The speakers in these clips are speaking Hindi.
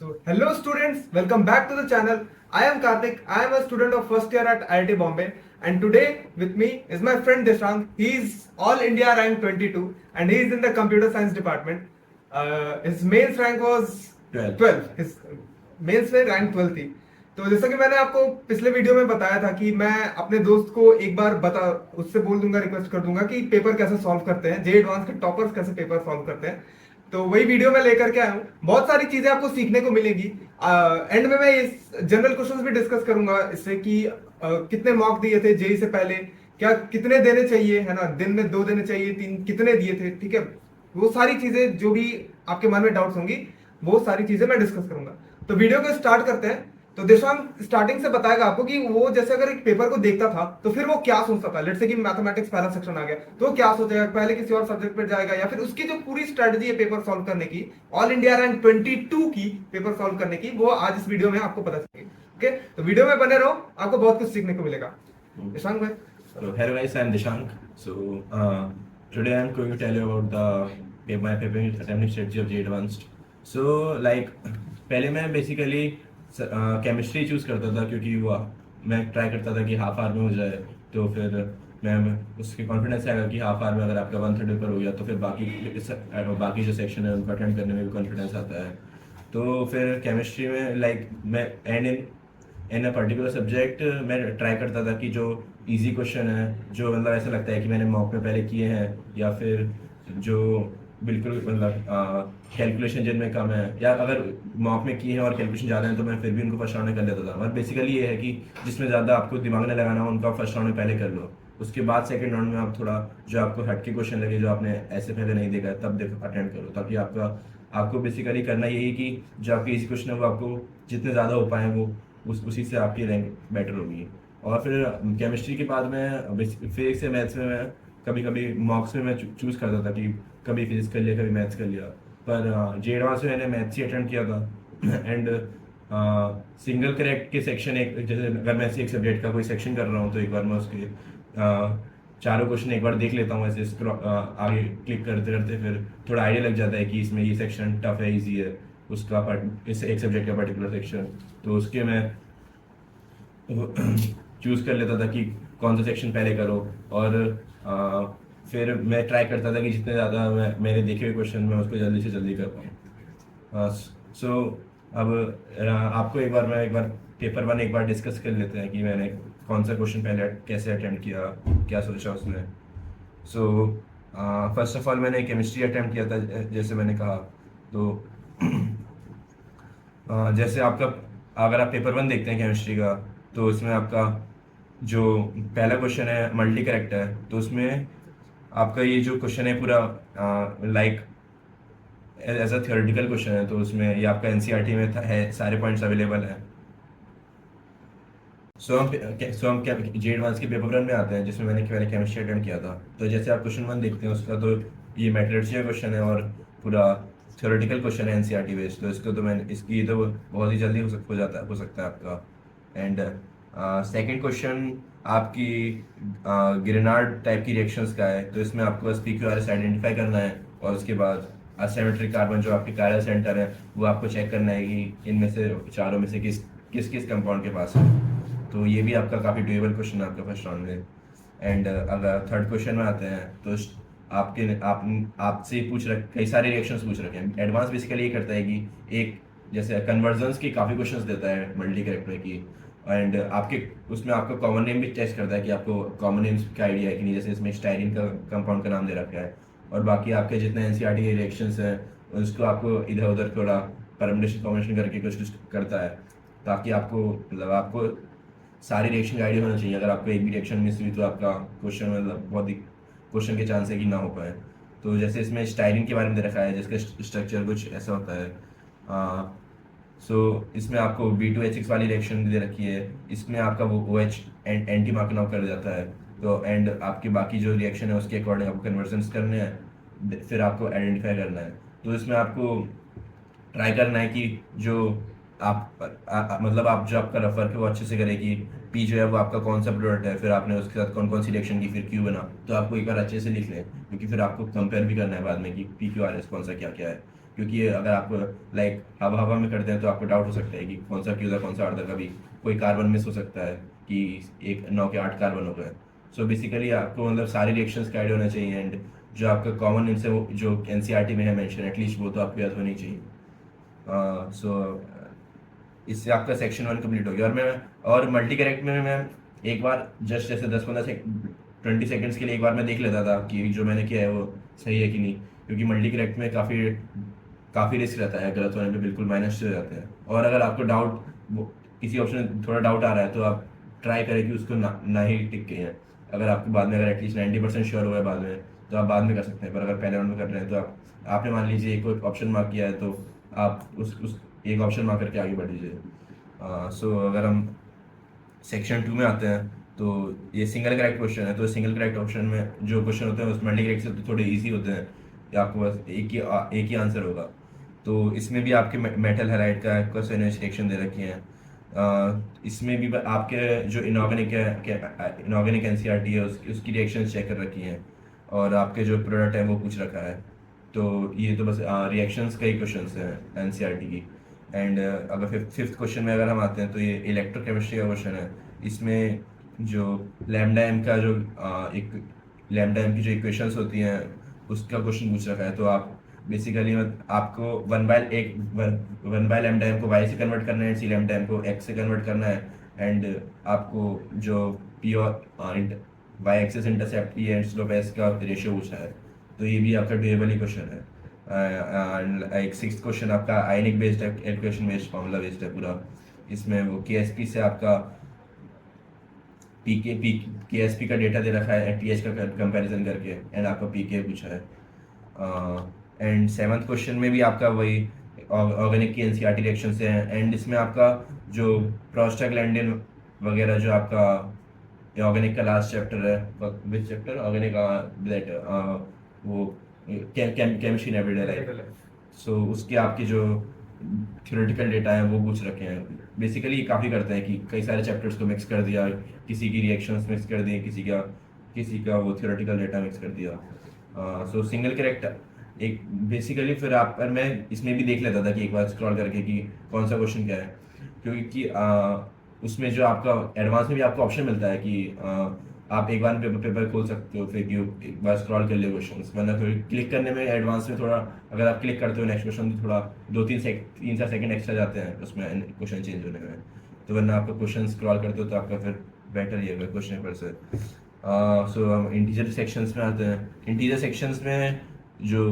So, hello students, welcome back to the channel. I am Karthik. I am a student of first year at IIT Bombay, and today with me is my friend Deshang. He is All India rank 22 and he is in the computer science department. His mains rank was 12. His mains में रैंक 12 थी. तो जैसा कि मैंने आपको पिछले वीडियो में बताया था कि मैं अपने दोस्त को एक बार उससे बोल दूंगा, रिक्वेस्ट कर दूंगा कि पेपर कैसे सॉल्व करते हैं, जे एडवांस के टॉपर्स कैसे पेपर सॉल्व करते हैं. तो वही वीडियो में लेकर के आया हूँ. बहुत सारी चीजें आपको सीखने को मिलेगी. एंड में मैं इस जनरल क्वेश्चंस भी डिस्कस करूंगा इससे कि कितने मॉक दिए थे जेई से पहले, क्या कितने देने चाहिए, है ना, दिन में 2 देने चाहिए, 3 कितने दिए थे, ठीक है. वो सारी चीजें जो भी आपके मन में डाउट्स होंगी वो सारी चीजें मैं डिस्कस करूंगा. तो वीडियो को स्टार्ट करते हैं. तो देशांग स्टार्टिंग से बताएगा आपको कि वो जैसे अगर एक पेपर को देखता था तो फिर वो क्या सोचता था. लेट्स से कि मैथमेटिक्स पहला सेक्शन आ गया तो वो क्या सोचेगा, पहले किसी और सब्जेक्ट पर जाएगा या फिर उसकी जो पूरी स्ट्रेटजी है पेपर सॉल्व करने की, ऑल इंडिया रैंक 22 की पेपर सॉल्व करने की, वो आज इस वीडियो में आपको पता चलेगी. ओके, तो वीडियो में बने रहो, आपको बहुत कुछ सीखने को मिलेगा. देशांग भाई. So, hello guys, I am Dishank. So, today I am going to tell you about my paper attempting strategy of J Advanced. So, पहले मैं बेसिकली केमिस्ट्री चूज़ करता था क्योंकि वो मैं ट्राई करता था कि हाफ आवर में हो जाए. तो फिर मैं उसकी कॉन्फिडेंस आएगा कि हाफ आवर में अगर आपका 1/3 पेपर हो गया तो फिर बाकी जो सेक्शन है उनको अटेंड करने में भी कॉन्फिडेंस आता है. तो फिर केमिस्ट्री में मैं इन अ पर्टिकुलर सब्जेक्ट मैं ट्राई करता था कि जो इजी क्वेश्चन है, जो मतलब ऐसा लगता है कि मैंने मॉक में पहले किए हैं, या फिर जो बिल्कुल मतलब कैलकुलेशन जिनमें कम है, या अगर मॉक में किए हैं और कैलकुलेशन ज़्यादा है तो मैं फिर भी उनको फर्स्ट राउंड में कर लेता था. और बेसिकली ये है कि जिसमें ज़्यादा आपको दिमाग में लगाना हो उनका फर्स्ट राउंड में पहले कर लो. उसके बाद सेकंड राउंड में आप थोड़ा जो आपको हट के क्वेश्चन लगे, जो आपने ऐसे पहले नहीं देखा है, तब अटेंड करो, ताकि आपको बेसिकली करना यही कि जो आपके इजी क्वेश्चन है वो आपको जितने ज़्यादा हो पाए वो उसी से आपकी रैंक बेटर होगी. और फिर केमिस्ट्री के बाद में फिजिक्स या मैथ्स में मैं कभी कभी मॉक्स में मैं चूज़ करता था कि कभी फिजिक्स कर लिया, कभी मैथ्स कर लिया. पर जे एडवांस में मैंने मैथ्स ही अटेंड किया था. एंड सिंगल करेक्ट के सेक्शन, एक जैसे अगर मैं एक सब्जेक्ट का कोई सेक्शन कर रहा हूँ तो एक बार मैं उसके चारों क्वेश्चन एक बार देख लेता हूँ ऐसे आगे क्लिक करते करते. फिर थोड़ा आइडिया लग जाता है कि इसमें ये सेक्शन टफ है, ईजी है, उसका इस एक सब्जेक्ट का पर्टिकुलर सेक्शन. तो उसके मैं चूज़ कर लेता था कि कौन सा सेक्शन पहले करो. और फिर मैं ट्राई करता था कि जितने ज़्यादा मैंने देखे हुए क्वेश्चन में उसको जल्दी से जल्दी कर पाऊँ. सो अब आपको एक बार पेपर 1 एक बार डिस्कस कर लेते हैं कि मैंने कौन सा क्वेश्चन पहले कैसे अटेम्प्ट किया, क्या सोचा उसमें. सो फर्स्ट ऑफ ऑल मैंने केमिस्ट्री अटेम्प्ट किया था, जैसे मैंने कहा. तो जैसे आपका अगर आप पेपर 1 देखते हैं केमिस्ट्री का, तो उसमें आपका जो पहला क्वेश्चन है मल्टी करेक्ट है. तो उसमें आपका ये जो क्वेश्चन है पूरा एज अ थियोरेटिकल क्वेश्चन है. तो उसमें ये आपका एनसीईआरटी में है, सारे पॉइंट्स अवेलेबल हैं. सो हम जे एडवांस के पेपर 1 में आते हैं, जिसमें मैंने केमिस्ट्री अटेम्प्ट किया था. तो जैसे आप क्वेश्चन 1 देखते हैं उसका, तो ये मेटलर्जी का क्वेश्चन है और पूरा थियोरेटिकल क्वेश्चन है एनसीईआरटी बेस्ड. तो इसको तो इसकी तो बहुत ही जल्दी हो सकता है आपका. एंड सेकंड क्वेश्चन आपकी ग्रेनाड टाइप की रिएक्शंस का है. तो इसमें आपको बस PQRS आइडेंटिफाई करना है, और उसके बाद असिमेट्रिक कार्बन जो आपके कायरल सेंटर है वो आपको चेक करना है कि इनमें से चारों में से किस कंपाउंड के पास है. तो ये भी आपका काफ़ी ड्यूएबल क्वेश्चन है आपका फर्स्ट राउंड में. एंड अगर थर्ड क्वेश्चन में आते हैं तो आपसे पूछ रखे, कई सारे रिएक्शंस पूछ रखे हैं. एडवांस बेसिकली ये करता है कि एक जैसे कन्वर्जन्स की काफ़ी क्वेश्चंस देता है मल्टी करेक्ट में की. एंड उसमें आपका कॉमन नेम भी टेस्ट करता है कि आपको कॉमन नेम्स का आइडिया है कि नहीं. जैसे इसमें स्टाइरिन का कंपाउंड का नाम दे रखा है, और बाकी आपके जितने एनसीईआरटी के रिएक्शंस हैं उसको आपको इधर उधर थोड़ा परम्यूटेशन कॉम्बिनेशन करके कुछ करता है, ताकि आपको सारी रिएक्शन का आइडिया होना चाहिए. अगर आपको एक भी रिएक्शन मिस हुई तो आपका क्वेश्चन बहुत ही क्वेश्चन के चांस है कि ना हो पाए. तो जैसे इसमें स्टाइरिन के बारे में दे रखा है, जिसका स्ट्रक्चर कुछ ऐसा होता है. इसमें आपको B2H6 वाली रिएक्शन दे रखी है. इसमें आपका वो OH एंटी मार्कन कर जाता है. तो एंड आपके बाकी जो रिएक्शन है उसके अकॉर्डिंग आपको कन्वर्जन्स करने हैं, फिर आपको आइडेंटिफाई करना है. तो इसमें आपको ट्राई करना है कि जो मतलब आप जो आपका रफर है वो अच्छे से करें कि P जो है वो आपका कौन सा प्रोडक्ट है, फिर आपने उसके साथ कौन कौन सी रिएक्शन की, फिर Q बना. तो आपको एक बार अच्छे से लिख लें, क्योंकि फिर आपको कंपेयर भी करना है बाद में कि PQRS कौन सा क्या क्या है. क्योंकि ये अगर आप लाइक हवा हवा में करते हैं तो आपको डाउट हो सकता है कि कौन सा फ्यूज़ है कौन सा अर्थ है, कभी कोई कार्बन मिस हो सकता है कि एक 9 के 8 कार्बन हो गए। सो बेसिकली आपको मतलब सारे रिएक्शंस का आइडिया होना चाहिए, एंड जो आपका कॉमन इनसे जो एनसीईआरटी में है मेंशन एटलीस्ट वो तो आपको याद होनी चाहिए। सो इससे आपका सेक्शन 1 कंप्लीट हो गया। और मल्टी करेक्ट में मैं एक बार जस्ट जैसे 20 सेकंड्स के लिए एक बार मैं देख लेता था कि जो मैंने किया है वो सही है कि नहीं, क्योंकि मल्टी करेक्ट में काफ़ी रिस्क रहता है, गलत होने पे बिल्कुल माइनस हो जाते हैं। और अगर आपको किसी ऑप्शन में थोड़ा डाउट आ रहा है तो आप ट्राई करें कि उसको ना ही टिक के हैं। अगर आपको बाद में अगर एटलीस्ट 90% श्योर हुआ है बाद में तो आप बाद में कर सकते हैं, पर अगर पहले राउंड में कर रहे हैं तो आपने मान लीजिए एक ऑप्शन मार्क किया है तो आप उस एक ऑप्शन मार्क करके आगे बढ़ दीजिए। सो अगर हम सेक्शन 2 में आते हैं तो ये सिंगल करेक्ट क्वेश्चन है। तो सिंगल करेक्ट ऑप्शन में जो क्वेश्चन होते हैं उसमें मल्टी करेक्ट से तो थोड़े इजी होते हैं, या आपको बस एक ही आंसर होगा। तो इसमें भी आपके मेटल हैलाइड का क्वेश्चन रिएक्शन दे रखी हैं। इसमें भी आपके जो इनऑर्गेनिक एनसीईआरटी है उसकी रिएक्शन चेक कर रखी हैं, और आपके जो प्रोडक्ट है वो पूछ रखा है। तो ये तो बस रिएक्शंस का ही क्वेश्चन है एनसीईआरटी की। एंड अगर फिफ्थ क्वेश्चन में अगर हम आते हैं तो ये इलेक्ट्रोकेमिस्ट्री का क्वेश्चन है। इसमें जो लैम्डा एम का जो एक लैम्डा एम की जो इक्वेशंस होती हैं उसका क्वेश्चन पूछ रखा है। तो आप बेसिकली आपको वन बाय लैम्डा एम को वाई से कन्वर्ट करना है, सी लैम्डा एम को एक्स से कन्वर्ट करना है, एंड आपको जो पी और Y axis intercept P and slope S का रेशियो पूछा है। तो ये भी आपका डुएबल ही क्वेश्चन है। एक सिक्स्थ क्वेश्चन आपका आयनिक बेस्ड है, इक्वेशन बेस्ड फार्मूला बेस्ड है पूरा। इसमें वो केएसपी से आपका केएसपी का डेटा दे रखा है टीएच का कंपैरिजन करके, एंड आपका पीके पूछा है। एंड सेवन्थ क्वेश्चन में भी आपका वही ऑर्गेनिक की एनसीईआरटी रिएक्शन से है, एंड इसमें आपका जो प्रोस्टाग्लैंडिन वगैरह जो आपका ऑर्गेनिक का लास्ट चैप्टर है, विच चैप्टर ऑर्गेनिक दैट वो केमिस्ट्री इन एवरीडे लाइफ। सो उसके आपके जो थ्योरेटिकल डेटा है वो पूछ रखे हैं। बेसिकली ये काफ़ी करते हैं कि कई सारे चैप्टर्स को मिक्स कर दिया, किसी की रिएक्शंस मिक्स कर दिए, किसी का वो थ्योरेटिकल डेटा मिक्स कर दिया। सो सिंगल करेक्ट एक बेसिकली फिर आप पर मैं इसमें भी देख लेता था कि एक बार स्क्रॉल करके कि कौन सा क्वेश्चन क्या है, क्योंकि उसमें जो आपका एडवांस में भी आपको ऑप्शन मिलता है कि आप एक बार पेपर खोल सकते हो, फिर एक बार स्क्रॉल कर लियो क्वेश्चन, वरना फिर क्लिक करने में एडवांस में थोड़ा अगर आप क्लिक करते हो नेक्स्ट क्वेश्चन तो थोड़ा 3-4 सेकंड एक्स्ट्रा जाते हैं उसमें क्वेश्चन चेंज होने में। तो वरना आपका क्वेश्चन स्क्रॉल करते हो तो आपका फिर बेटर ही होगा क्वेश्चन पेपर से। सो हम इंटीजर सेक्शंस में आते हैं। इंटीजर सेक्शंस में जो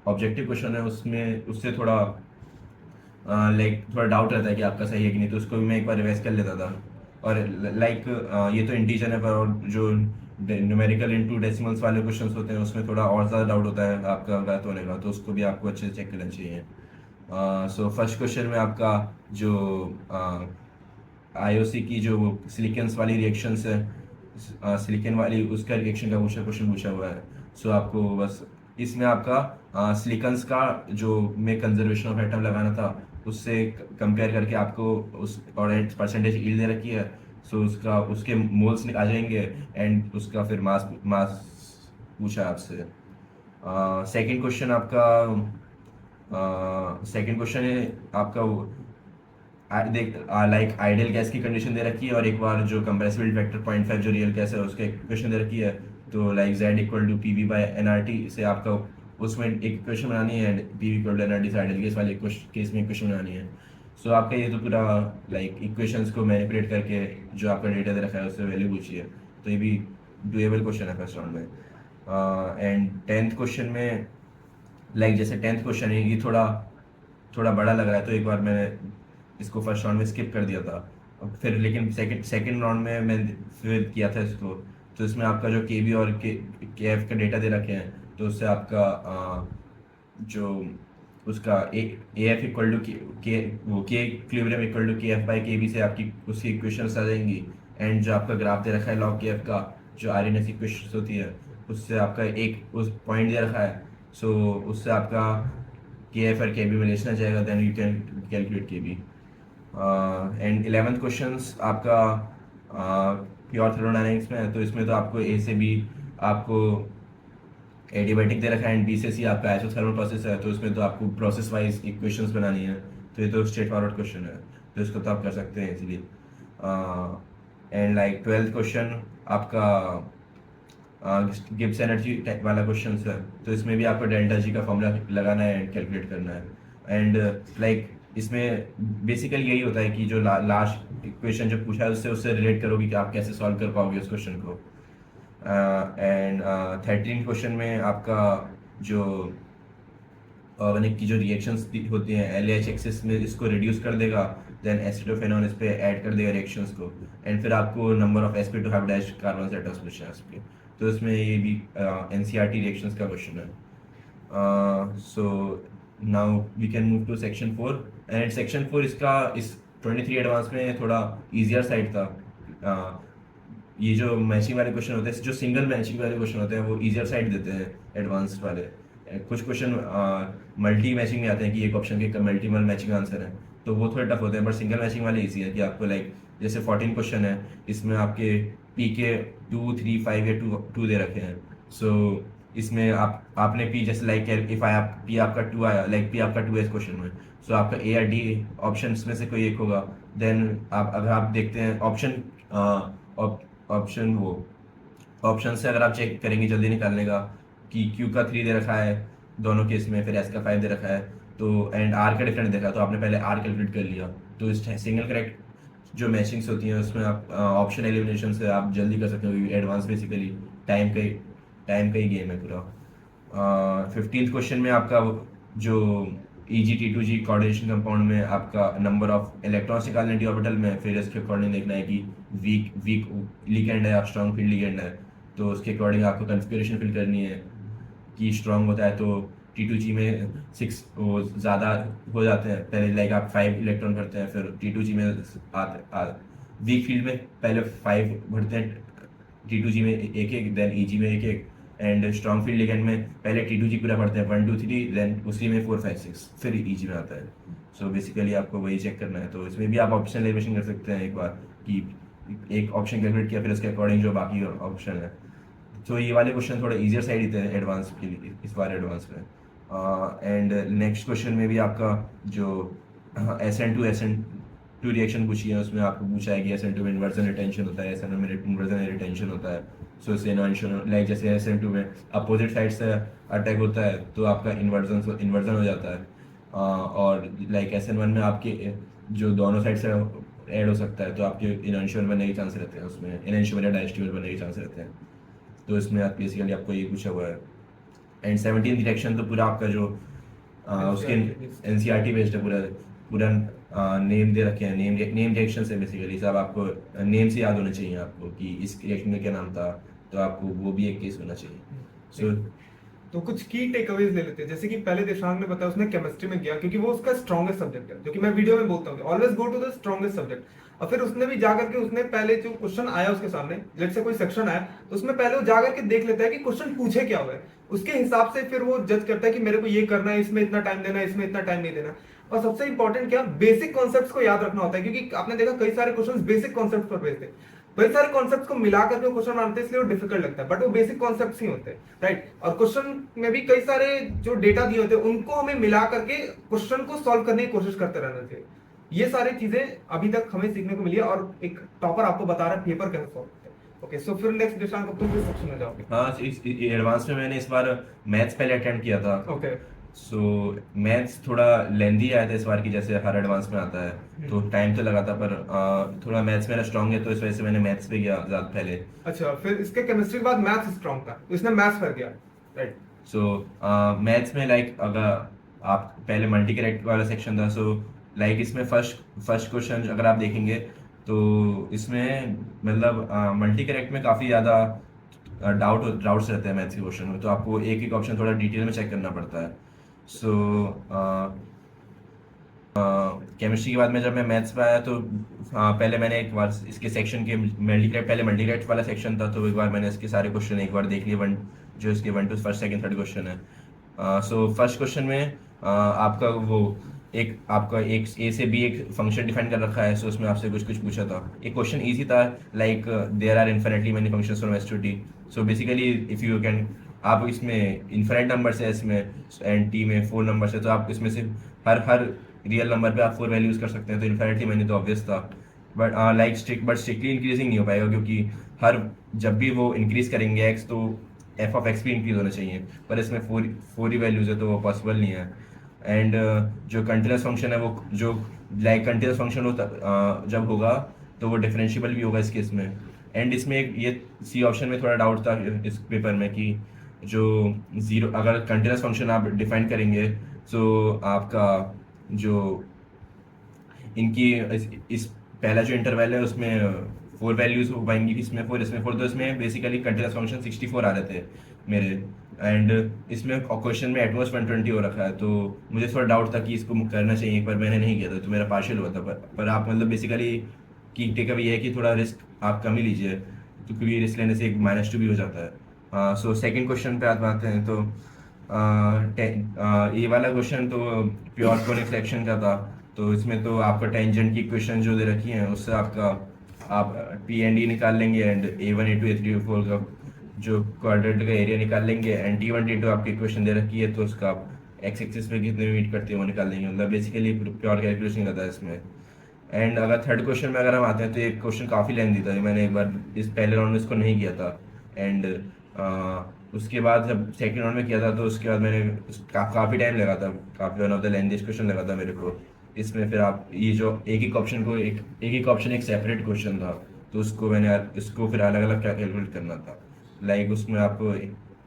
ऑब्जेक्टिव क्वेश्चन है उसमें उससे थोड़ा थोड़ा डाउट रहता है कि आपका सही है कि नहीं, तो उसको भी मैं एक बार रिवाइज कर लेता था। और ये तो इंटीजर है, पर और जो न्यूमेरिकल इनटू डेसिमल्स वाले क्वेश्चंस होते हैं उसमें थोड़ा और ज़्यादा डाउट होता है आपका गलत होने का, तो उसको भी आपको अच्छे से चेक करना चाहिए। सो फर्स्ट क्वेश्चन में आपका जो आईओसी की जो सिलिकन्स वाली रिएक्शंस है, सिलिकन वाली उसका रिएक्शन का क्वेश्चन पूछा हुआ है। सो आपको बस इसमें आपका सिलिकन्स का जो में कंजर्वेशन ऑफ एटम लगाना था उससे कंपेयर करके आपको उस और परसेंटेज ईल्ड दे रखी है। सो उसके मोल्स आ जाएंगे, एंड उसका फिर मास पूछा है आपसे। सेकंड क्वेश्चन है आपका लाइक आइडियल गैस की कंडीशन दे रखी है, और एक बार जो कंप्रेसिबिलिटी फैक्टर 0.5 जो रियल गैस है उसके इक्वेशन दे रखी है। तो like Z = PV by nRT से आपका उसमें एक इक्वेशन बनानी है, एंड PV = nRT से आइडियल गैस वाले केस में इक्वेशन बनानी है। सो आपका ये तो पूरा इक्वेशंस को मैनिपुलेट करके जो आपका डेटा दे रखा है उससे वैल्यू पूछी है। तो ये भी डुएबल क्वेश्चन है फर्स्ट राउंड में। एंड 10th क्वेश्चन में जैसे 10th क्वेश्चन है ये थोड़ा बड़ा लग रहा है, तो एक बार मैंने इसको फर्स्ट राउंड में स्किप कर दिया था, फिर लेकिन सेकंड राउंड में मैं फिर किया था इसको। तो इसमें आपका जो KB और KF का डेटा दे रखे हैं, तो उससे आपका जो उसका AF = K इक्विलिब्रियम = KF/KB से आपकी उसकी इक्वेशंस आ जाएंगी, एंड जो आपका ग्राफ दे रखा है log KF का जो RNS इक्वेशंस होती है उससे आपका एक उस पॉइंट दे रखा है। सो उससे आपका KF और KB में रिलेशन आ जाएगा, then you can calculate KB। And 11th questions आपका प्योर थर्मोडायनेमिक्स में है। तो इसमें तो आपको A से B आपको एडियाबैटिक दे रखा है एंड बी से सी आपका आइसोथर्मल प्रोसेस है, तो उसमें तो आपको प्रोसेस वाइज इक्वेशंस बनानी है, तो ये तो स्ट्रेट फॉरवर्ड क्वेश्चन है, तो इसको तो आप कर सकते हैं easily. And like 12th question आपका गिब्स एनर्जी वाला क्वेश्चन है, तो इसमें भी आपको डेल्टा जी का फॉर्मूला लगाना है एंड कैलकुलेट करना है। एंड लाइक इसमें बेसिकली यही होता है कि जो लास्ट इक्वेशन जो पूछा है उससे उससे रिलेट करोगे कि आप कैसे सॉल्व कर पाओगे उस क्वेश्चन को। एंड 13 क्वेश्चन में आपका जो ऑर्गेनिक की जो रिएक्शंस होती हैं एल एच एक्सिस में इसको रिड्यूस कर देगा, देन एसिटोफेनॉन इस पे ऐड कर देगा रिएक्शंस को, एंड फिर आपको number of sp2 hybridised carbon atoms पूछना है उसके, तो इसमें ये भी एनसीईआरटी रिएक्शंस का क्वेश्चन है। So now we can move to section 4 and section 4 इसका इस 23 एडवांस में थोड़ा इजियर साइड था। ये जो मैचिंग वाले क्वेश्चन होते हैं, जो सिंगल मैचिंग वाले क्वेश्चन होते हैं वो इजियर साइड देते हैं एडवांस वाले। कुछ क्वेश्चन मल्टी मैचिंग में आते हैं कि एक ऑप्शन के मल्टीपल मैचिंग आंसर है, तो वो थोड़े टफ होते हैं, बट सिंगल मैचिंग वाले इजी है कि आपको लाइक जैसे 14 क्वेश्चन है, इसमें आपके पी के 2 3 5 या 2 दे रखे हैं। सो इसमें आपने पी जैसे लाइक इफ आई पी आपका 2 आया, लाइक पी आपका 2 है इस क्वेश्चन में, सो आपका ए या डी ऑप्शन में से कोई एक होगा। देन आप अगर आप देखते हैं ऑप्शन से अगर आप चेक करेंगे जल्दी निकालने का कि क्यू का 3 दे रखा है दोनों केस में, फिर एस का 5 दे रखा है, तो एंड आर का डिफरेंट देखा, तो आपने पहले आर कैलकुलेट कर लिया, तो इस सिंगल करेक्ट जो मैचिंग्स होती हैं उसमें आप ऑप्शन एलिमिनेशन से आप जल्दी कर सकते हो, क्योंकि एडवांस बेसिकली टाइम का ही गेम है पूरा। 15th क्वेश्चन में आपका जो EgT2G कोऑर्डिनेशन कंपाउंड में आपका नंबर ऑफ इलेक्ट्रॉन्स निकालने डी ऑर्बिटल में, फिर इसके अकॉर्डिंग देखना है कि वीक लिगेंड है या स्ट्रॉन्ग फील्ड लिगेंड है, तो उसके अकॉर्डिंग आपको कॉन्फ़िगरेशन फिल करनी है कि स्ट्रॉन्ग होता है तो T2G में 6 वो ज़्यादा हो जाते हैं, पहले लाइक आप 5 इलेक्ट्रॉन भरते हैं, फिर T2G में वीक फील्ड में पहले 5 भरते हैं T2G में एक, देन EG में एक, एंड स्ट्रॉन्ग फील्ड लिगेंड में पहले T2G पूरा पढ़ते हैं 1 2 3, देन उसी में 4 5 6 फिर EG में आता है। सो बेसिकली आपको वही चेक करना है, तो इसमें भी आप ऑप्शन एलिमिनेशन कर सकते हैं एक बार कि एक ऑप्शन कैलकुलेट किया फिर उसके अकॉर्डिंग जो बाकी ऑप्शन है। तो ये वाले क्वेश्चन थोड़ा ईजियर साइड ही थे एडवांस के लिए इस बार एडवांस में। एंड नेक्स्ट क्वेश्चन में भी आपका जो SN2 रिएक्शन पूछी है उसमें आपको पूछा है कि SN2 में इन्वर्जन रिटेंशन होता है, SN में इन्वर्जन रिटेंशन होता है। सो इन्वर्जन लाइक जैसे SN2 में अपोजिट साइड से अटैक होता है तो आपका इन्वर्जन हो जाता है, और लाइक SN1 में आपके जो दोनों साइड से ऐड हो सकता है तो आपके इनएंशियल बनने के चांस रहते हैं, उसमें इनएंशियल या डायस्टिबल बनने के चांस रहते हैं, तो इसमें आप बेसिकली आपको ये पूछा हुआ है। एंड 17 डिरेक्शन तो पूरा आपका जो उसके एनसीईआरटी बेस्ड है, पूरा नेम दे रखे हैं, नेम रिएक्शन से बेसिकली सब आपको नेम से याद होना चाहिए आपको कि इस रिएक्शन का क्या नाम था, तो आपको वो भी एक केस होना चाहिए। सो तो कुछ की टेकअवेज ले लेते हैं, जैसे कि पहले देशांग ने बताया उसने केमिस्ट्री में गया क्योंकि वो उसका स्ट्रॉन्गेस्ट सब्जेक्ट है, जो कि मैं वीडियो में बोलता हूँ always go to the strongest subject. और फिर उसने भी जाकर के उसने पहले जो क्वेश्चन आया उसके सामने, लेट्स से कोई सेक्शन आया तो उसमें पहले वो जाकर के देख लेता है कि क्वेश्चन पूछे क्या हुआ है, उसके हिसाब से फिर वो जज करता है कि मेरे को ये करना है, इसमें इतना टाइम देना है, इसमें इतना टाइम नहीं देना। और सबसे इंपॉर्टेंट क्या, बेसिक कॉन्सेप्ट्स को याद रखना होता है, क्योंकि आपने देखा कई सारे क्वेश्चंस बेसिक कॉन्सेप्ट्स पर बेस्ड है, कई सारे कॉन्सेप्ट्स को मिला करके क्वेश्चन आते हैं, इसलिए वो डिफिकल्ट लगता है, बट वो बेसिक कॉन्सेप्ट्स ही होते हैं, राइट। और क्वेश्चन में भी कई सारे जो डेटा दिए होते हैं उनको हमें मिला करके क्वेश्चन को सॉल्व करने की कोशिश करते रहना चाहिए। ये सारी चीजें अभी तक हमें सीखने को मिली है और एक टॉपर आपको बता रहा है पेपर कैसे सॉल्व करते हैं। ओके, सो फिर नेक्स्ट दिशांक तुम किस सेक्शन में जाओगे? हाँ, इस एडवांस में मैंने इस बार मैथ्स पहले अटेम्प्ट किया था। ओके, सो मैथ्स थोड़ा लेंदी आया था इस बार की, जैसे हर एडवांस में आता है तो टाइम तो लगा था, पर थोड़ा मैथ्स मेरा स्ट्रांग है तो इस वजह से मैंने मैथ्स पे गया ज़्यादा पहले। अच्छा, फिर इसके केमिस्ट्री के बाद मैथ्स स्ट्रांग था तो इसने मैथ्स पर गया, राइट। सो मैथ्स में लाइक अगर आप पहले मल्टी करेक्ट वाला सेक्शन था, सो लाइक इसमें फर्स्ट क्वेश्चन अगर आप देखेंगे तो इसमें मतलब मल्टी करेक्ट में काफ़ी ज़्यादा डाउट्स रहते हैं मैथ्स के क्वेश्चन में, तो आपको एक एक ऑप्शन थोड़ा डिटेल में चेक करना पड़ता है। सो केमिस्ट्री के बाद में जब मैं मैथ्स पे आया तो पहले मैंने एक बार इसके सेक्शन के मल्टी करेक्ट वाला सेक्शन था, तो एक बार मैंने इसके सारे क्वेश्चन एक बार देख लिए, जो इसके 1 to first second third question है। सो फर्स्ट क्वेश्चन में आपका वो आपका एक ए से बी एक फंक्शन डिफाइन कर रखा है, सो उसमें आपसे कुछ पूछा था। एक क्वेश्चन इजी था, like there are infinitely many functions from S to T, so basically if you can आप इसमें इन्फाइनाइट नंबर्स है इसमें, एंड टी में 4 नंबर्स है, तो आप इसमें से हर रियल नंबर पे आप 4 वैल्यूज कर सकते हैं, तो इन्फाइनाइट मैंने तो ऑब्वियस था। बट लाइक स्ट्रिक्टली इंक्रीजिंग नहीं हो पाएगा, क्योंकि हर जब भी वो इंक्रीज करेंगे एक्स, तो एफ ऑफ एक्स भी इंक्रीज होना चाहिए, पर इसमें फोर ही वैल्यूज है तो वो पॉसिबल नहीं है। एंड जो कंटिन्यूस फंक्शन है वो जो लाइक कंटिन्यूस फंक्शन होता जब होगा तो वो डिफरेंशिएबल भी होगा इस केस में। एंड इसमें एक ये सी ऑप्शन में थोड़ा डाउट था इस पेपर में कि जो जीरो अगर कंटिन्यूस फंक्शन आप डिफाइन करेंगे तो आपका जो इनकी इस पहला जो इंटरवल है उसमें 4 वैल्यूज हो पाएंगी, इसमें 4 इसमें 4, तो इसमें बेसिकली कंटिन्यूस फंक्शन 64 आ रहे थे मेरे। एंड इसमें क्वेश्चन में एटमोस्ट 120 हो रखा है, तो मुझे थोड़ा डाउट था कि इसको करना चाहिए, पर मैंने नहीं किया था, तो मेरा पार्शियल हुआ था। पर आप मतलब बेसिकली की टेकअवे ये है कि थोड़ा रिस्क आप कम ही लीजिए, तो क्योंकि रिस्क लेने से एक -2 भी हो जाता है। सो सेकंड क्वेश्चन पे आप आते हैं, तो ये वाला क्वेश्चन तो प्योर कोनिक सेक्शन का था। तो इसमें तो आपका टेंजेंट की इक्वेशन जो दे रखी है उससे आपका आप पी एंड डी निकाल लेंगे, and A1 A2 A3 A4 का जो क्वाड्रेंट का एरिया निकाल लेंगे, एंड T1 T2 आपकी इक्वेशन दे रखी है, तो उसका आप एक्स एक्सिस पे कितने मीट करते हैं वो निकाल लेंगे। मतलब बेसिकली प्योर कैलकुलेशन करता है इसमें। एंड अगर थर्ड क्वेश्चन में अगर हम आते हैं, तो एक क्वेश्चन काफ़ी लेंथी था, मैंने एक बार इस पहले राउंड में इसको नहीं किया था। एंड उसके बाद जब सेकंड राउंड में किया था, तो उसके बाद मैंने काफ़ी टाइम लगा था, काफ़ी वन ऑफ द लेंथीस्ट क्वेश्चन लगा था मेरे को। इसमें फिर आप ये जो एक ऑप्शन एक सेपरेट क्वेश्चन था, तो उसको मैंने इसको फिर अलग अलग कैलकुलेट करना था। लाइक उसमें आपको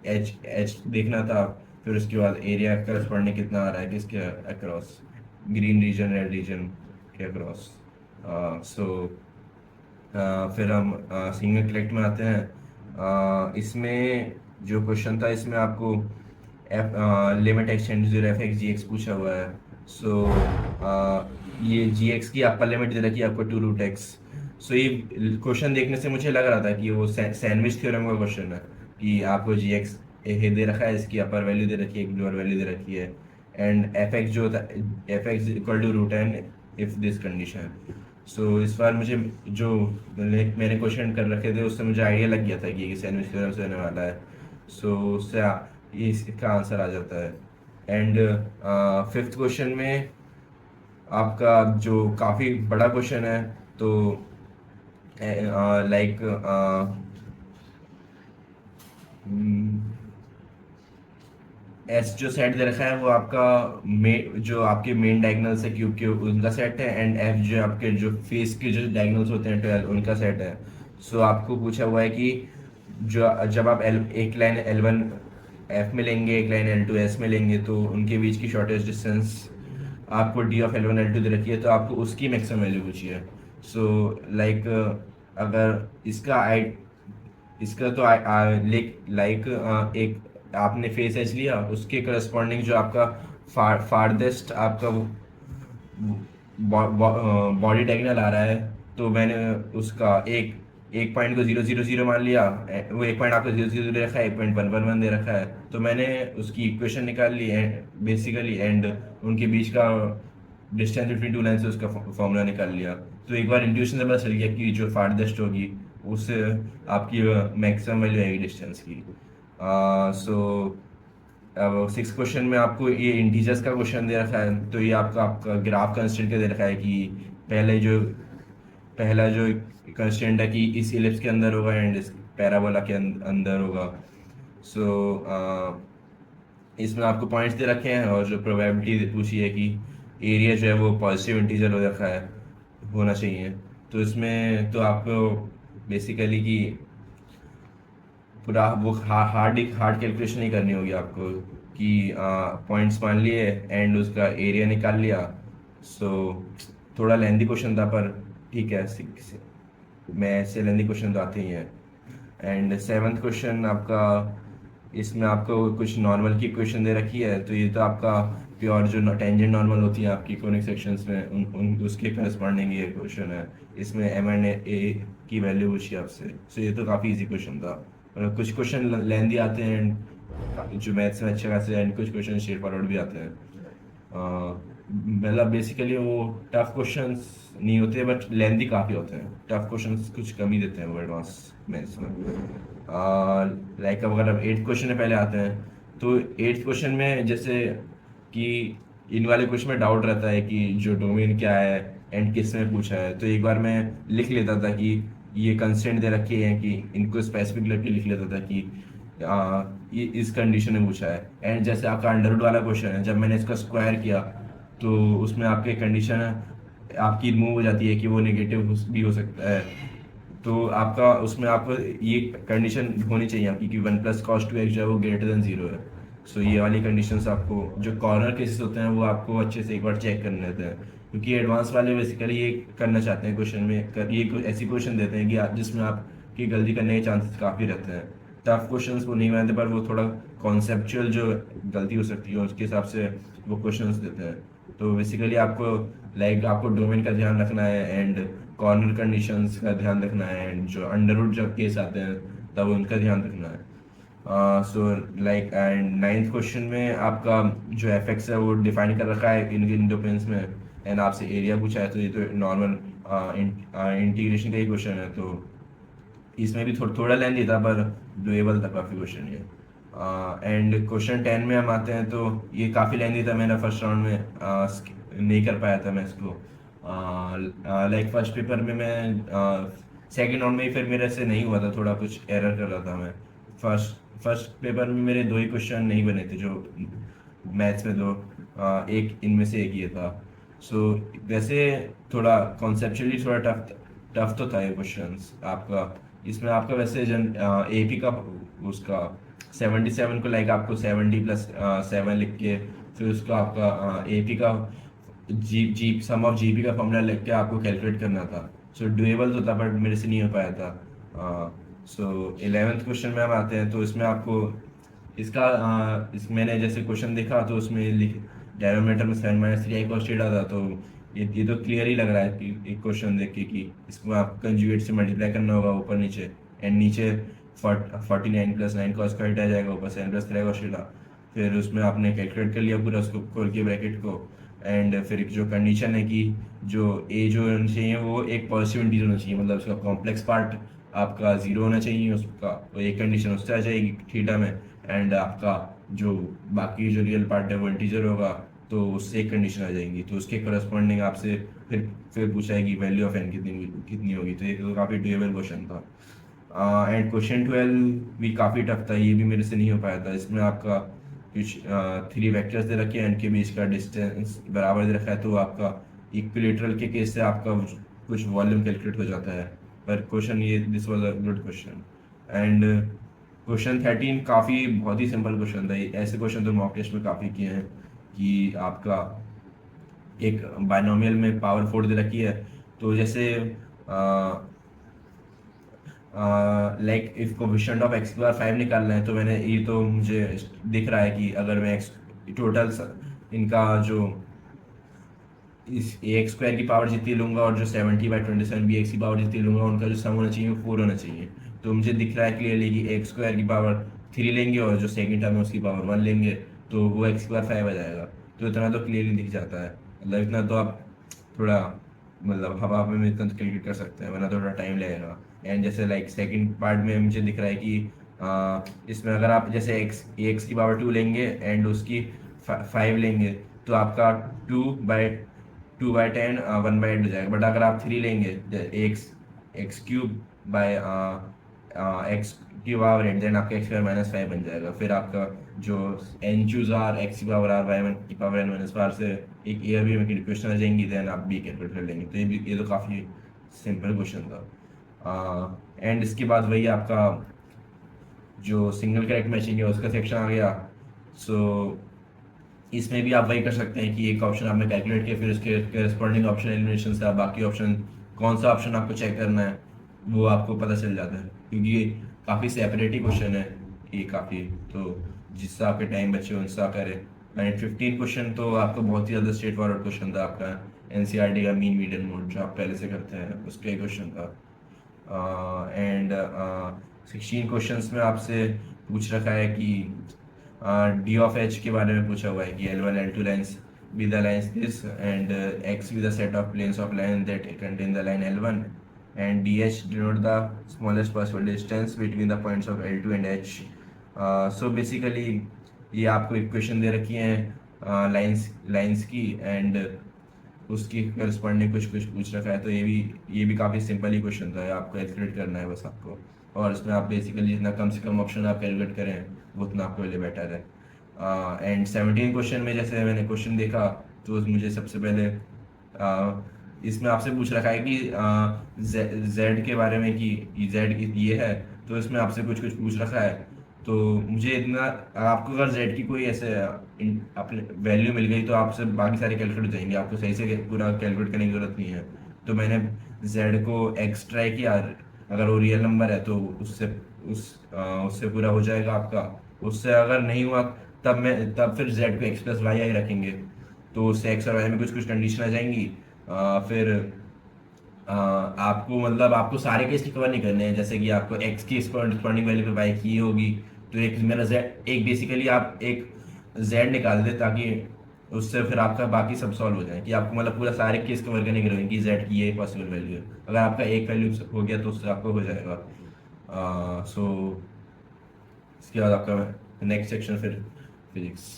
एच एच देखना था, फिर उसके बाद एरिया करस्पॉन्डिंग कितना आ रहा है किसके across, green region red region के अक्रॉस। सो फिर हम सिंगल कलेक्ट में आते हैं। इसमें जो क्वेश्चन था इसमें आपको F limit x tend zero F X G X पूछा हुआ है। सो ये जी एक्स की अपर लिमिट दे रखी है आपको 2√x। सो ये क्वेश्चन देखने से मुझे लग रहा था कि वो सैंडविच थ्योरम का क्वेश्चन है, कि आपको जी एक्स दे रखा है, इसकी अपर वैल्यू दे रखी है, एक लोअर वैल्यू दे रखी है, एंड एफ एक्स जो था F X equal to √n if this condition. So इस बार मुझे जो मैंने क्वेश्चन कर रखे थे उससे मुझे आइडिया लग गया था कि ये सैंडविच थ्योरम से होने वाला है। सो उससे ये इसका आंसर आ जाता है। एंड फिफ्थ क्वेश्चन में आपका जो काफ़ी बड़ा क्वेश्चन है, तो लाइक एस जो सेट दे रखा है वो आपका जो आपके मेन डायगोनल्स है क्यूब के उनका सेट है, एंड एफ जो आपके जो फेस के जो डायगोनल्स होते हैं 12 उनका सेट है। सो आपको पूछा हुआ है कि जो जब आप एक लाइन L1 F में लेंगे, एक लाइन L2 S में लेंगे, तो उनके बीच की शॉर्टेस्ट डिस्टेंस आपको D ऑफ L1 L2 दे रखी है, तो आपको उसकी मैक्सिमम वैल्यू पूछी है। सो लाइक अगर इसका तो एक आपने फेस एज लिया, उसके करस्पॉन्डिंग जो आपका फारदेस्ट आपका बॉडी डायगोनल आ रहा है, तो मैंने उसका एक पॉइंट को 0 0 0 मान लिया, वो एक पॉइंट आपको 0 0 दे रखा है, 1.1 1 दे रखा है, तो मैंने उसकी इक्वेशन निकाल ली बेसिकली, एंड उनके बीच का डिस्टेंस बिटवीन टू लाइन्स उसका फॉर्मूला निकाल लिया। तो एक बार इंट्यूशन से पता चल गया कि जो फारदेस्ट होगी उससे आपकी मैक्सिमम वैल्यू आएगी डिस्टेंस की। सो अब सिक्स क्वेश्चन में आपको ये इंटीजर्स का क्वेश्चन दे रखा है, तो ये आपका ग्राफ कंस्ट्रेंट का दे रखा है कि पहला जो कंस्ट्रेंट है कि इस इलिप्स के अंदर होगा एंड इस पैराबोला के अंदर होगा। सो इसमें आपको पॉइंट्स दे रखे हैं, और जो प्रोबेबिलिटी पूछी है कि एरिया जो है वो पॉजिटिव इंटीजर हो रखा है होना चाहिए। तो इसमें तो आपको बेसिकली कि पूरा वो हार्ड कैलकुलेशन नहीं करनी होगी आपको, कि पॉइंट्स मान लिए एंड उसका एरिया निकाल लिया। सो थोड़ा लेंदी क्वेश्चन था, पर ठीक है, मैं ऐसे लेंदी क्वेश्चन तो आते ही हैं। एंड सेवन्थ क्वेश्चन आपका, इसमें आपको कुछ नॉर्मल की इक्वेशन दे रखी है, तो ये तो आपका प्योर जो टेंजेंट नॉर्मल होती है आपकी कोनिक सेक्शंस में उन उसके करस्पॉन्डिंग ये क्वेश्चन है। इसमें एम एंड ए की वैल्यू पूछी आपसे। सो ये तो काफ़ी इजी क्वेश्चन था, और कुछ क्वेश्चन लेंदी आते हैं जो मैथ्स में अच्छे खासे, एंड कुछ क्वेश्चन स्ट्रेट फॉरवर्ड भी आते हैं। मतलब बेसिकली वो टफ क्वेश्चंस नहीं होते, बट लेंदी काफ़ी होते हैं। टफ क्वेश्चंस कुछ कम ही देते हैं वो एडवांस मैथ्स में। लाइक अगर हम 8th क्वेश्चन में पहले आते हैं, तो 8th क्वेश्चन में जैसे कि इन वाले क्वेश्चन में डाउट रहता है कि जो डोमेन क्या है एंड किस में पूछा है, तो एक बार मैं लिख लेता था कि ये कंस्ट्रेंट दे रखे हैं कि इनको स्पेसिफिक करके लिख लेता था कि ये इस कंडीशन में पूछा है। एंड जैसे आपका अंडरवुड वाला क्वेश्चन है, जब मैंने इसका स्क्वायर किया तो उसमें आपके कंडीशन आपकी रिमूव हो जाती है कि वो नेगेटिव भी हो सकता है। तो आपका उसमें आपको ये कंडीशन होनी चाहिए आपकी कि 1+cos2x जो है वो ग्रेटर देन 0 है। सो ये वाली कंडीशंस आपको, जो कॉर्नर केसेस होते हैं वो आपको अच्छे से एक बार चेक करने देते हैं, क्योंकि एडवांस वाले बेसिकली ये करना चाहते हैं क्वेश्चन में ये ऐसी क्वेश्चन देते हैं कि जिसमें आपकी गलती करने के चांसेस काफ़ी रहते हैं। टफ क्वेश्चंस वो नहीं बनाते, पर वो थोड़ा कॉन्सेप्चुअल जो गलती हो सकती है उसके हिसाब से वो क्वेश्चंस देते हैं। तो बेसिकली आपको आपको डोमेन का ध्यान रखना है एंड कॉर्नर कंडीशंस का ध्यान रखना है एंड जो अंडरवुड जब केस आते हैं तब उनका ध्यान रखना है। सो एंड 9th क्वेश्चन में आपका जो एफेक्ट्स है वो डिफाइन कर रखा है इन डोमेन्स में, एंड आपसे एरिया पूछा है, तो ये तो नॉर्मल इंटीग्रेशन का ही क्वेश्चन है, तो इसमें भी थोड़ा लेंथी था पर डुएबल था काफ़ी क्वेश्चन ये। एंड क्वेश्चन 10 में हम आते हैं, तो ये काफ़ी लेंथी था, मैंने फर्स्ट राउंड में नहीं कर पाया था मैं इसको। फर्स्ट पेपर में मैं सेकेंड राउंड में ही फिर मेरे से नहीं हुआ था, थोड़ा कुछ एरर कर रहा था मैं। फर्स्ट पेपर में मेरे 2 ही क्वेश्चन नहीं बने थे, जो मैथ्स में 2, एक इनमें से एक ये था। सो वैसे थोड़ा कॉन्सेप्चुअली थोड़ा टफ तो था ये क्वेश्चंस आपका। इसमें आपका वैसे एपी का उसका 77 को आपको 70+7 लिख के फिर उसका आपका एपी का जी सम ऑफ जीपी का फॉर्मूला लिख के आपको कैलकुलेट करना था। सो डुएबल तो था बट मेरे से नहीं हो पाया था। सो 11th क्वेश्चन में हम आते हैं, तो इसमें आपको इसका मैंने जैसे क्वेश्चन देखा तो उसमें डेनोमिनेटर में 7-3i cos थीटा था, तो ये तो क्लियर ही लग रहा है कि एक क्वेश्चन देख के कि इसको आप कंजुगेट से मल्टीप्लाई करना होगा ऊपर नीचे, एंड नीचे 49+9 cos का थीटा आ जाएगा, ऊपर 7+3i cos थीटा। फिर उसमें आपने कैलकुलेट कर लिया पूरा उसको खोल के ब्रैकेट को, एंड फिर जो कंडीशन है कि जो ए जो होना चाहिए वो एक पॉजिटिव इंटीजर होना चाहिए, मतलब उसका कॉम्प्लेक्स पार्ट आपका 0 होना चाहिए, उसका वो एक कंडीशन उससे आ जाएगी थीटा में, एंड आपका जो बाकी जो रियल पार्ट है वो इंटीजर होगा, तो उससे एक कंडीशन आ जाएंगी, तो उसके करस्पॉन्डिंग आपसे फिर पूछा है कि वैल्यू ऑफ एन कितनी होगी। तो ये तो काफ़ी डुएबल क्वेश्चन था। एंड क्वेश्चन 12 भी काफ़ी टफ था, ये भी मेरे से नहीं हो पाया था। इसमें आपका कुछ 3 वेक्टर्स दे रखे हैं, इनके बीच का डिस्टेंस बराबर दे रखा है, तो आपका इक्विलेटरल के केस से आपका कुछ वॉल्यूम कैलकुलेट हो जाता है। पर क्वेश्चन ये this was a good question. And question 13 काफ़ी बहुत ही सिंपल क्वेश्चन था। ऐसे क्वेश्चन तो मॉक टेस्ट में काफ़ी किए हैं कि आपका एक बाइनोमियल में पावर 4 दे रखी है, तो जैसे इफ कोफिशिएंट ऑफ x की पावर 5 निकालना है, तो मैंने ये तो मुझे दिख रहा है कि अगर मैं टोटल इनका जो इस ax² की पावर जितनी लूँगा और जो 70/27 bx की पावर जितनी लूँगा, उनका जो सम होना चाहिए वो 4 होना चाहिए। तो मुझे दिख रहा है क्लियरली कि ax² की पावर 3 लेंगे और जो सेकंड टर्म है उसकी पावर 1 लेंगे, तो वो x की पावर 5 आ जाएगा। तो इतना तो क्लियरली दिख जाता है, मतलब इतना तो आप थोड़ा हवा में इतना तो कैलकुलेट कर सकते हैं, वरना थोड़ा टाइम लगेगा। एंड जैसे सेकंड पार्ट में मुझे दिख रहा है कि इसमें अगर आप जैसे x की पावर 2 लेंगे एंड उसकी 5 लेंगे, तो आपका 2/10 1/8 हो जाएगा। बट अगर आप 3 लेंगे x³ की पावर 8, देन आपका x² -5 बन जाएगा। फिर आपका जो n चूज आर x की पावर r y की पावर n -r से एक ए बी में की इक्वेशन आ जाएंगी, देन आप बी कैलकुलेट कर लेंगे। तो ये तो काफ़ी सिंपल क्वेश्चन था। एंड इसके बाद वही आपका जो सिंगल करेक्ट मैचिंग है उसका सेक्शन आ गया। सो इसमें भी आप वही कर सकते हैं कि एक ऑप्शन आपने कैलकुलेट किया, फिर उसके करस्पॉन्डिंग ऑप्शन एलिमिनेशन से आप बाकी ऑप्शन कौन सा ऑप्शन आपको चेक करना है वो आपको पता चल जाता है, क्योंकि ये काफ़ी सेपरेट ही क्वेश्चन है ये काफ़ी, तो जिससे आपके टाइम बचे उनसे करें। एंड 15 क्वेश्चन तो आपका बहुत ही ज़्यादा स्ट्रेट फॉरवर्ड क्वेश्चन था, आपका एनसीईआरटी का मीन मीडियन मोड जो आप पहले से करते हैं उसका ही क्वेश्चन था। एंड 16 क्वेश्चंस में आपसे पूछ रखा है कि डी ऑफ एच के बारे में पूछा हुआ है कि L1 L2 lines with the lines this and x with a set of planes of line that contain the line L1 and dh denote the smallest possible distance between the points of L2 and H. So basically ये आपको इक्वेशन दे रखी है लाइंस की, एंड उसकी करस्पॉन्डिंग कुछ कुछ पूछ रखा है। तो ये भी काफ़ी सिंपल ही क्वेश्चन था, आपको कैलकुलेट करना है बस आपको, और इसमें आप बेसिकली जितना कम से कम ऑप्शन आप कैलकुलेट करें वो उतना आपके लिए बेटर है। एंड 17 क्वेश्चन में जैसे मैंने क्वेश्चन देखा तो मुझे सबसे पहले इसमें आपसे पूछ रखा है कि जेड के बारे में, कि जेड ये है, तो इसमें आपसे कुछ कुछ पूछ रखा है। तो मुझे इतना, आपको अगर जेड की कोई ऐसे अपने वैल्यू मिल गई तो आपसे बाकी सारे कैलकुलेट हो जाएंगे, आपको सही से पूरा कैलकुलेट करने की जरूरत नहीं है। तो मैंने जेड को एक्स ट्राई किया, अगर वो रियल नंबर है तो उससे पूरा हो जाएगा आपका। उससे अगर नहीं हुआ तब फिर जेड को एक्स प्लस वाई आई रखेंगे, तो उससे एक्स और वाई में कुछ कुछ कंडीशन आ जाएंगी। फिर आपको मतलब आपको सारे केस कवर नहीं करने हैं, जैसे कि आपको एक्स की कॉरस्पॉन्डिंग वैल्यू पे वाई की होगी, तो एक मेरा जेड, एक बेसिकली आप एक जेड निकाल दे ताकि उससे फिर आपका बाकी सब सॉल्व हो जाए, कि आपको मतलब पूरा सारे केस कवर करने की रहेंगे कि जेड की ये पॉसिबल वैल्यू है। अगर आपका एक वैल्यू हो गया तो उससे आपको हो जाएगा। सो इसके बाद आपका नेक्स्ट सेक्शन फिर फिजिक्स।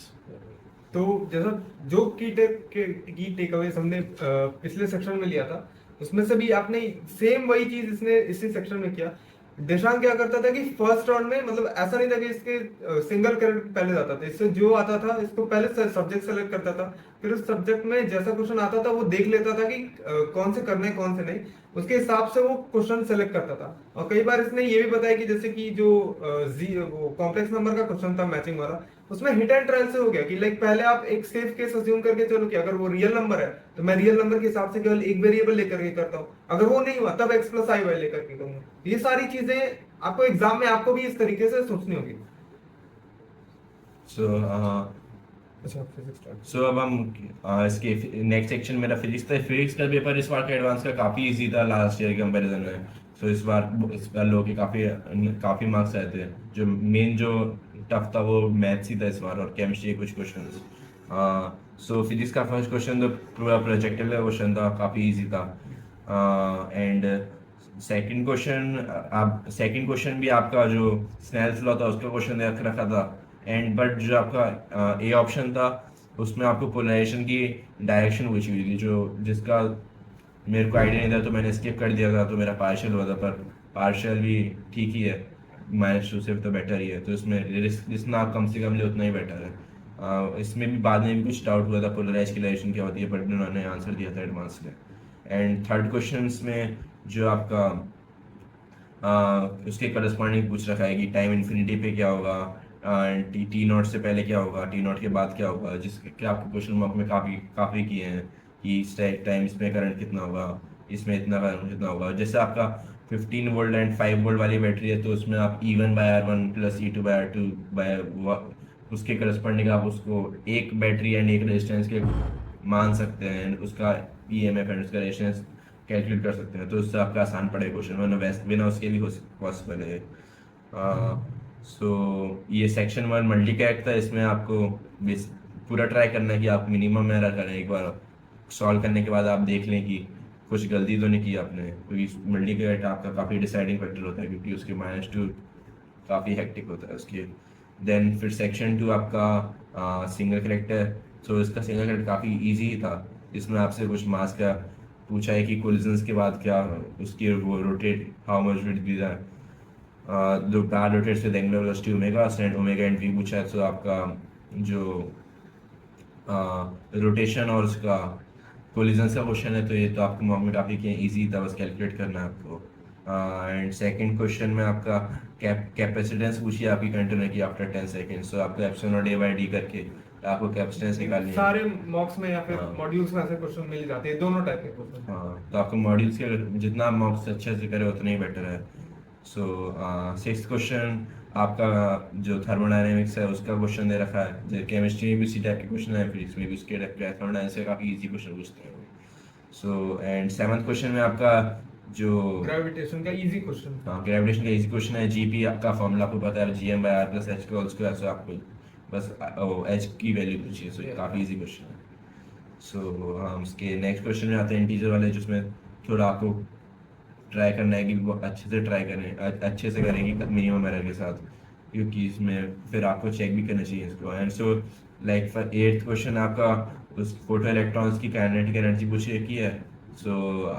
तो जैसा जो की टेक अवेज हमने पिछले सेक्शन में लिया था, उसमें से भी आपने सेम वही चीज इसने इसी सेक्शन में किया। देशांक क्या करता था कि फर्स्ट राउंड में, मतलब ऐसा नहीं था कि इसके सिंगल करेक्ट पहले जाता था, इससे जो आता था इसको पहले सब्जेक्ट सेलेक्ट करता था, फिर उस सब्जेक्ट में जैसा क्वेश्चन आता था वो देख लेता था कि कौन से करने हैं कौन से नहीं, उसके हिसाब से वो क्वेश्चन सेलेक्ट करता था। और कई बार इसने ये भी बताया कि जैसे कि जो वो कॉम्प्लेक्स नंबर का क्वेश्चन था मैचिंग वाला, उसमें हिट एंड ट्रायल से हो गया कि लाइक पहले आप एक सेफ केस अज्यूम करके चलो कि अगर वो रियल नंबर है तो मैं रियल नंबर के हिसाब से केवल एक वेरिएबल लेकर के करता हूँ, अगर वो नहीं हुआ तब एक्स प्लस आई वाई लेकर के करूंगा। ये सारी चीजें आपको एग्जाम में आपको भी इस तरीके से सोचनी होगी। सो अच्छा, फिजिक्स स्टार्ट। सो अब हम इसके नेक्स्ट सेक्शन मेरा फिजिक्स था। फिजिक्स का पेपर इस बार का एडवांस का काफ़ी इजी था लास्ट ईयर के कंपैरिजन में। सो इस बार लोगों के काफ़ी मार्क्स आए थे। जो टफ था वो मैथ्स ही था इस बार, और केमिस्ट्री के कुछ क्वेश्चंस। सो फिजिक्स का फर्स्ट क्वेश्चन तो पूरा प्रोजेक्टिव का क्वेश्चन था, काफ़ी इजी था। एंड सेकंड क्वेश्चन भी आपका जो स्नेल्स लॉ था उसका क्वेश्चन रखा था। एंड बट जो आपका ए ऑप्शन था उसमें आपको पोलराइजेशन की डायरेक्शन पूछी हुई थी, जो जिसका मेरे को आइडिया नहीं था, तो मैंने स्किप कर दिया था, तो मेरा पार्शियल हुआ था। पर पार्शियल भी ठीक ही है, -2 से तो बेटर ही है, तो इसमें रिस्क जितना आप कम से कम ले उतना ही बेटर है। इसमें भी बाद में भी कुछ डाउट हुआ था पोलराइज की डायरेक्शन क्या होती है, बट उन्होंने आंसर दिया था एडवांस में। एंड थर्ड क्वेश्चन में जो आपका उसके करस्पॉन्डिंग पूछ रखा है कि टाइम इन्फिनिटी पे क्या होगा, टी नॉट से पहले क्या होगा, टी नॉट के बाद क्या होगा, जिसके आपके क्वेश्चन मार्क में काफ़ी किए हैं कि टाइम इसमें करंट कितना होगा, इसमें इतना करंट कितना होगा। जैसे आपका 15 वोल्ट एंड 5 वोल्ट वाली बैटरी है, तो उसमें आप E1/R1 प्लस E2/R2 बाय उसके करस्पॉन्डिंग आप उसको एक बैटरी एंड एक रेजिस्टेंस के मान सकते हैं, उसका EMF एंड उसका रेजिस्टेंस कैलकुलेट कर सकते हैं। तो उससे आपका आसान पड़े क्वेश्चन, वरना बिना उसके भी पॉसिबल है। सो ये सेक्शन 1 मल्टी कैरेक्ट था। इसमें आपको पूरा ट्राई करना है कि आप मिनिमम एरर करें। एक बार सॉल्व करने के बाद आप देख लें कि कुछ गलती तो नहीं की आपने, क्योंकि मल्टी कैरेक्ट आपका काफ़ी डिसाइडिंग फैक्टर होता है, क्योंकि उसके -2 काफ़ी हेक्टिक होता है उसके। देन फिर सेक्शन 2 आपका सिंगल करेक्टर। सो इसका सिंगल करेक्टर काफ़ी ईजी था। इसमें आपसे कुछ मास का पूछा है कि कोलिजन्स के बाद क्या उसकी वो rotate, how much will be the the car rotates with angular velocity omega, and omega and v पूछा है। तो आपका जो रोटेशन और उसका कोलिजन्स का क्वेश्चन है, तो ये तो आपको मॉक में काफ़ी इजी था, बस कैलकुलेट करना है आपको। एंड सेकंड क्वेश्चन में आपका कैपेसिटेंस पूछी है आपकी कंटेनर की आफ्टर 10 सेकेंड। सो आपको एप्सिलॉन और a/d करके आपको कैपेसिटेंस निकालनी है। सारे मॉक्स में या फिर हाँ। मॉड्यूल्स में ऐसे क्वेश्चन मिल जाते हैं, दोनों टाइप के क्वेश्चन। हाँ, तो आपको मॉड्यूल्स के जितना आप मॉक्स अच्छे से करें उतना ही बेटर है। सो सिक्स्थ क्वेश्चन आपका जो थर्मोडायनेमिक्स है उसका क्वेश्चन दे रखा है। जो केमिस्ट्री में भी उसी टाइप के क्वेश्चन है, फिजिक्स में भी उसके टाइप के थर्मोडायनेमिक्स से काफ़ी इजी क्वेश्चन पूछते हैं। सो एंड सेवन्थ क्वेश्चन में आपका जो ग्रेविटेशन का इजी क्वेश्चन। हाँ, ग्रेविटेशन का इजी क्वेश्चन है। जीपी आपका फॉर्मूला आपको पता है, gm/r + h का होल स्क्वायर। सो आपको बस h की वैल्यू पूछिए। सो काफ़ी इजी क्वेश्चन है। सो हम उसके नेक्स्ट क्वेश्चन में आते हैं इंटीजर वाले, जिसमें थोड़ा आपको ट्राई करना है कि वो अच्छे से ट्राई करें, अच्छे से करेंगे मिनिमम एरर के साथ, क्योंकि इसमें फिर आपको चेक भी करना चाहिए इसको। And so like for 8th question आपका उस फोटो इलेक्ट्रॉन्स की काइनेटिक एनर्जी पूछी की है। सो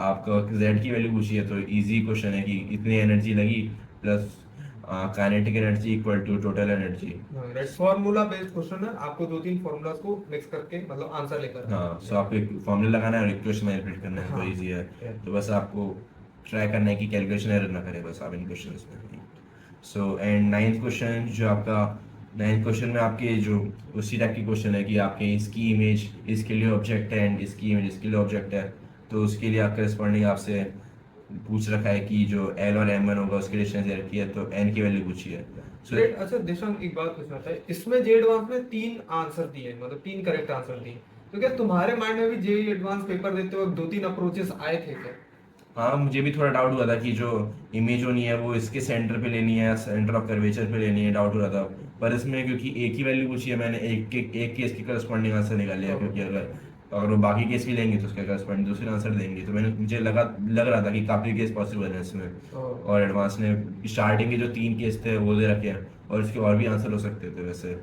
आपका जेड की वैल्यू पूछी है, तो इजी क्वेश्चन है कि इतनी एनर्जी लगी plus kinetic energy equal to total energy. Right, formula based question है, आपको दो तीन फॉर्मूलाज को मिक्स करके मतलब आंसर लेकर हाँ, सो आपको एक फॉर्मूला लगाना है और इक्वेशन मैनिपुलेट करना है, तो हाँ, इजी है। yeah. तो बस आपको ट्राई करना है कि कैलकुलेशन एरर ना करे बस आप इन क्वेश्चंस में। सो एंड 9th क्वेश्चन जो आपका 9th क्वेश्चन में आपके जो उसी टाइप की क्वेश्चन है कि आपके इसकी इमेज इसके लिए ऑब्जेक्ट है एंड इसकी इमेज इसके लिए ऑब्जेक्ट है, तो उसके लिए आपका रिस्पॉन्डिंग आपसे पूछ रखा है कि जो एल और M1 होगा उसकी डिस्टेंस रखी है, तो n की वैल्यू पूछी है। सो Great. अच्छा देशांक, एक बात पूछना था, इसमें जे एडवांस में 3 आंसर दिए, मतलब 3 करेक्ट आंसर दिए, तो क्या तुम्हारे माइंड में भी जे एडवांस पेपर देते वक्त 2-3 अप्रोचेस आए थे क्या? हाँ, मुझे भी थोड़ा डाउट हुआ था कि जो इमेज होनी है वो इसके सेंटर पे लेनी है, सेंटर ऑफ कर्वेचर पे लेनी है, डाउट हो रहा था। पर इसमें क्योंकि एक ही वैल्यू पूछी है, मैंने एक केस की करस्पॉन्डिंग आंसर निकाल लिया, क्योंकि अगर वो बाकी केस भी लेंगे तो उसका करस्पॉन्डिंग दूसरे आंसर देंगे, तो मुझे लग रहा था कि काफ़ी केस पॉसिबल है इसमें। और एडवांस ने स्टार्टिंग के जो 3 केस थे वो दे रखे हैं, और इसके और भी आंसर हो सकते थे वैसे।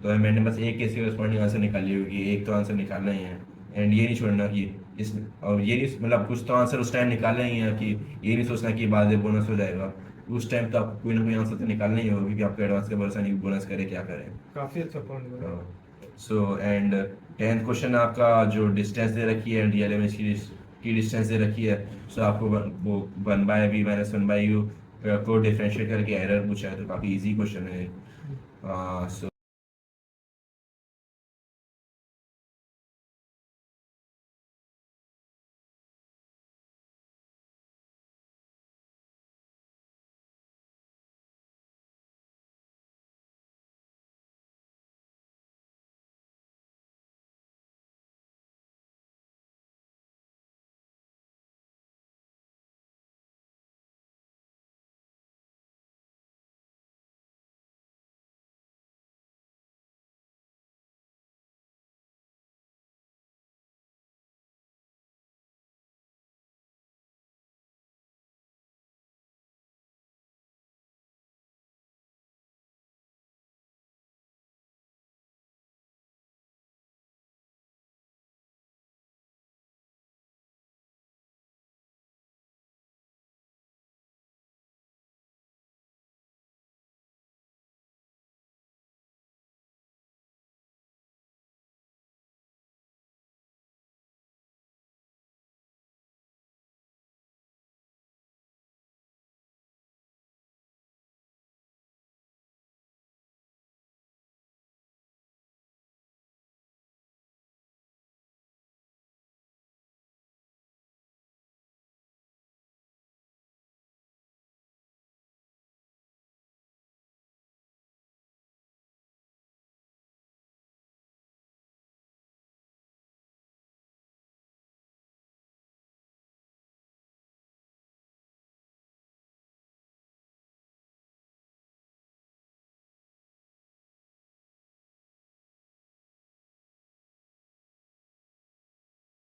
तो मैंने बस एक केस की करस्पॉन्डिंग आंसर निकाल लिया, क्योंकि एक तो आंसर निकालना ही है। एंड ये नहीं छोड़ना कि इस, और ये नहीं मतलब कुछ तो आंसर उस टाइम निकालना ही है, कि ये नहीं सोचना कि बाद में बोनस हो जाएगा। उस टाइम तो आपको कोई ना कोई आंसर तो निकालना ही होगा, क्योंकि आपको एडवांस का भरोसा नहीं बोनस करे क्या करें। काफी अच्छा पॉइंट बोला। सो एंड 10th क्वेश्चन आपका जो डिस्टेंस दे रखी है रियल इमेज की डिस्टेंस दे रखी है। सो आपको वो 1/v - 1/u को डिफरेंशिएट करके एरर पूछा है, तो काफ़ी इजी क्वेश्चन है। सो